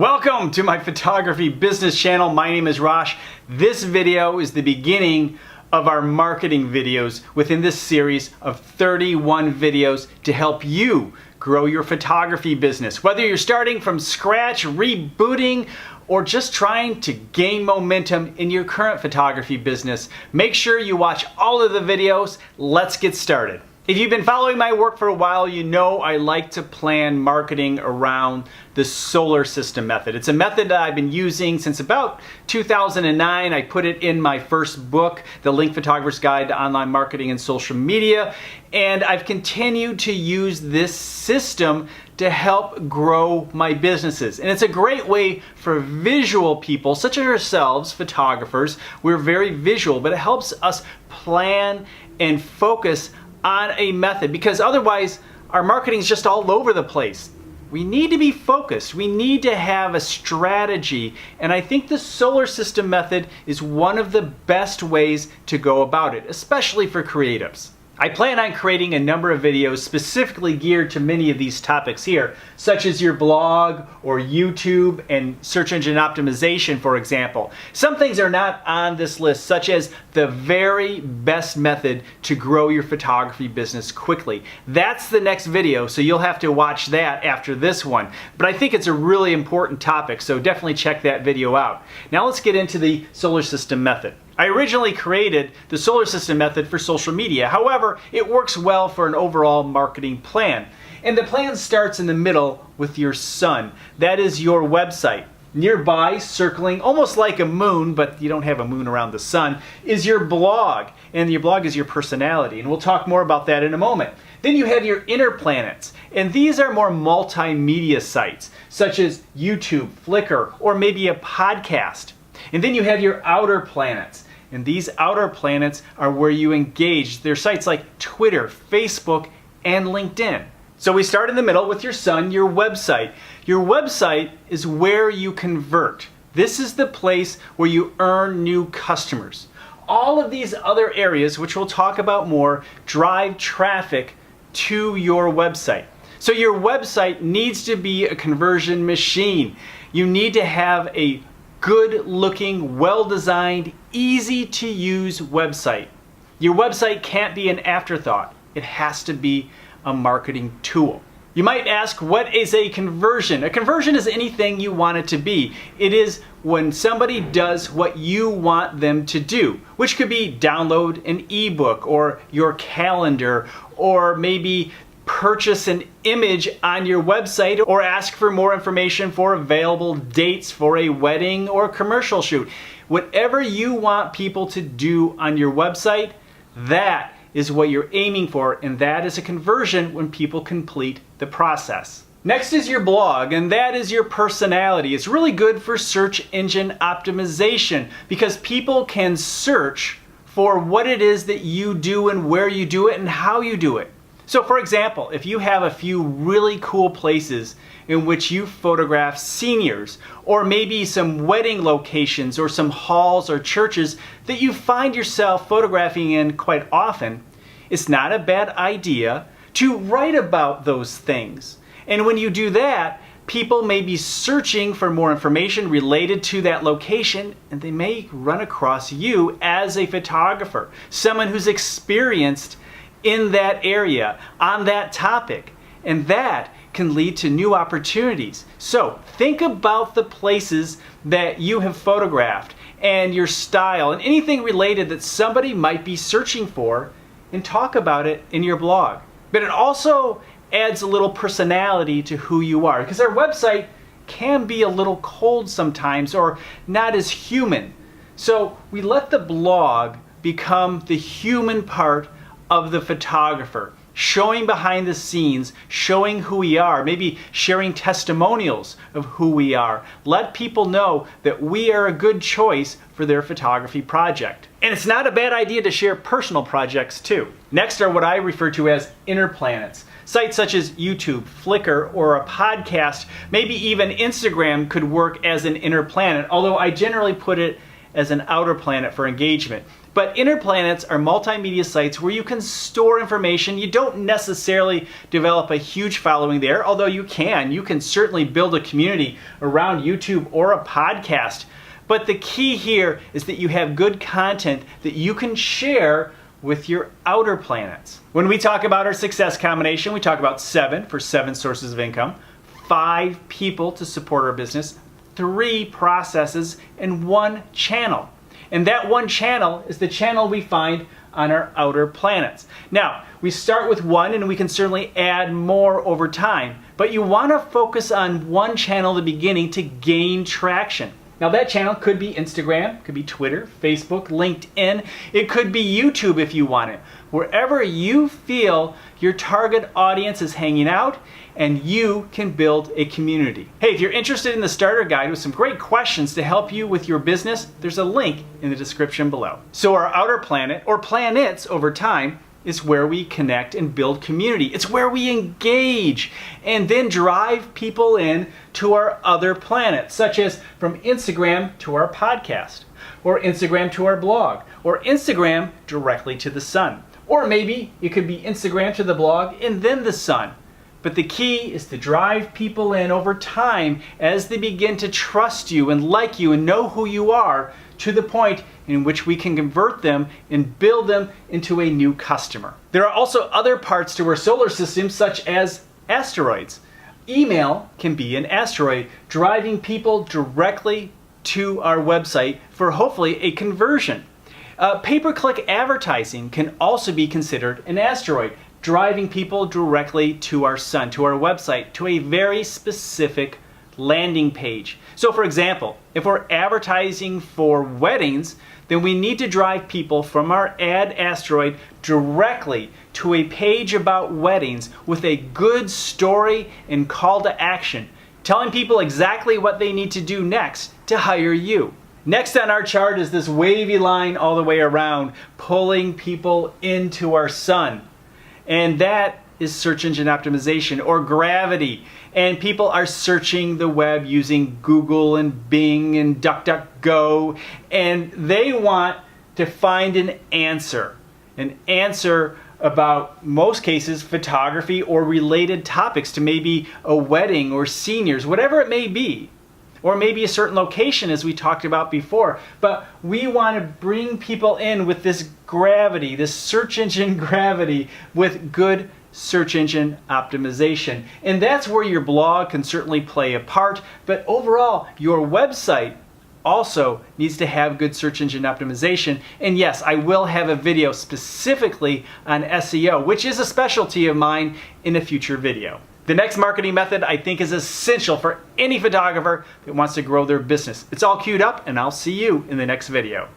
Welcome to my photography business channel. My name is Rosh. This video is the beginning of our marketing videos within this series of 31 videos to help you grow your photography business. Whether you're starting from scratch, rebooting, or just trying to gain momentum in your current photography business, make sure you watch all of the videos. Let's get started. If you've been following my work for a while, you know I like to plan marketing around the solar system method. It's a method that I've been using since about 2009. I put it in my first book, The Link Photographer's Guide to Online Marketing and Social Media, and I've continued to use this system to help grow my businesses. And it's a great way for visual people, such as ourselves, photographers. We're very visual, but it helps us plan and focus on a method, because otherwise our marketing is just all over the place. We need to be focused. We need to have a strategy, and I think the solar system method is one of the best ways to go about it, especially for creatives. I plan on creating a number of videos specifically geared to many of these topics here, such as your blog or YouTube and search engine optimization, for example. Some things are not on this list, such as the very best method to grow your photography business quickly. That's the next video, so you'll have to watch that after this one. But I think it's a really important topic, so definitely check that video out. Now let's get into the solar system method. I originally created the solar system method for social media. However, it works well for an overall marketing plan. And the plan starts in the middle with your sun. That is your website. Nearby, circling almost like a moon, but you don't have a moon around the sun, is your blog. And your blog is your personality. And we'll talk more about that in a moment. Then you have your inner planets. And these are more multimedia sites, such as YouTube, Flickr, or maybe a podcast. And then you have your outer planets. And these outer planets are where you engage. They're sites like Twitter, Facebook, and LinkedIn. So we start in the middle with your sun, your website. Your website is where you convert. This is the place where you earn new customers. All of these other areas, which we'll talk about more, drive traffic to your website. So your website needs to be a conversion machine. You need to have a good-looking, well-designed, easy-to-use website. Your website can't be an afterthought. It has to be a marketing tool. You might ask, what is a conversion? A conversion is anything you want it to be. It is when somebody does what you want them to do, which could be download an ebook or your calendar, or maybe purchase an image on your website, or ask for more information for available dates for a wedding or commercial shoot. Whatever you want people to do on your website, that is what you're aiming for, and that is a conversion when people complete the process. Next is your blog, and that is your personality. It's really good for search engine optimization because people can search for what it is that you do and where you do it and how you do it. So for example, if you have a few really cool places in which you photograph seniors, or maybe some wedding locations or some halls or churches that you find yourself photographing in quite often, it's not a bad idea to write about those things. And when you do that, people may be searching for more information related to that location, and they may run across you as a photographer, someone who's experienced in that area, on that topic, and that can lead to new opportunities. So think about the places that you have photographed and your style and anything related that somebody might be searching for, and talk about it in your blog. But it also adds a little personality to who you are, because our website can be a little cold sometimes or not as human. So we let the blog become the human part of the photographer, showing behind the scenes, showing who we are, maybe sharing testimonials of who we are. Let people know that we are a good choice for their photography project. And it's not a bad idea to share personal projects too. Next are what I refer to as inner planets. Sites such as YouTube, Flickr, or a podcast, maybe even Instagram could work as an inner planet, although I generally put it as an outer planet for engagement. But inner planets are multimedia sites where you can store information. You don't necessarily develop a huge following there, although you can. You can certainly build a community around YouTube or a podcast. But the key here is that you have good content that you can share with your outer planets. When we talk about our success combination, we talk about 7 for 7 sources of income, 5 people to support our business, 3 processes, and 1 channel. And that 1 channel is the channel we find on our outer planets. Now, we start with 1 and we can certainly add more over time, but you want to focus on 1 channel at the beginning to gain traction. Now that channel could be Instagram, could be Twitter, Facebook, LinkedIn, it could be YouTube if you want it. Wherever you feel your target audience is hanging out and you can build a community. Hey, if you're interested in the starter guide with some great questions to help you with your business, there's a link in the description below. So our outer planet, or planets over time, is where we connect and build community. It's where we engage and then drive people in to our other planets, such as from Instagram to our podcast, or Instagram to our blog, or Instagram directly to the sun. Or maybe it could be Instagram to the blog and then the sun. But the key is to drive people in over time as they begin to trust you and like you and know who you are, to the point in which we can convert them and build them into a new customer. There are also other parts to our solar system, such as asteroids. Email can be an asteroid, driving people directly to our website for hopefully a conversion. Pay-per-click advertising can also be considered an asteroid, driving people directly to our sun, to our website, to a very specific landing page. So for example, if we're advertising for weddings, then we need to drive people from our ad asteroid directly to a page about weddings with a good story and call to action, telling people exactly what they need to do next to hire you. Next on our chart is this wavy line all the way around, pulling people into our sun. And that is search engine optimization, or gravity. And people are searching the web using Google and Bing and DuckDuckGo, and they want to find an answer about, most cases, photography or related topics to maybe a wedding or seniors, whatever it may be. Or maybe a certain location, as we talked about before. But we want to bring people in with this gravity, this search engine gravity, with good search engine optimization. And that's where your blog can certainly play a part. But overall, your website also needs to have good search engine optimization. And yes, I will have a video specifically on SEO, which is a specialty of mine, in a future video. The next marketing method I think is essential for any photographer that wants to grow their business. It's all queued up, and I'll see you in the next video.